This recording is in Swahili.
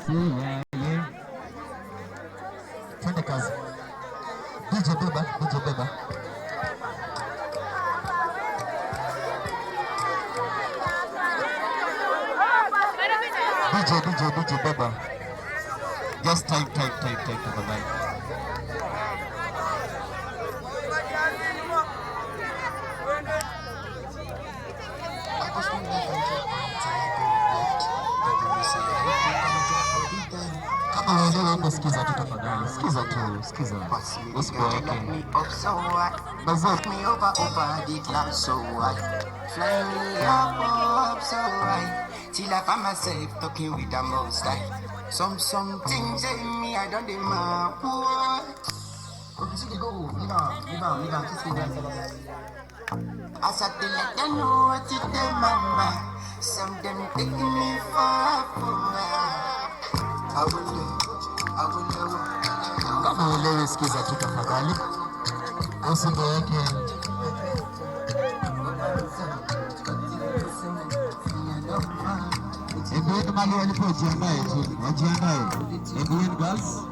yeah, yeah. Twende kazi. DJ beba, DJ beba. DJ beba. Just type, bye-bye. Kama unaelewa hapo, sikiza tu tafadhali, sikiza tu, sikiza. Usipoeke. Fuck me over the glass so high. Fly me up so high. Till I find myself talking with the most high. Some things in me I don't demand. Kiss me I said to let them know what it remember. Some them taking me far. I will know. Kama unaelewa, sikiza tu tafadhali. Usiboeke. Hebu mali walipojiandae tu, wajiandae. Hebu girls.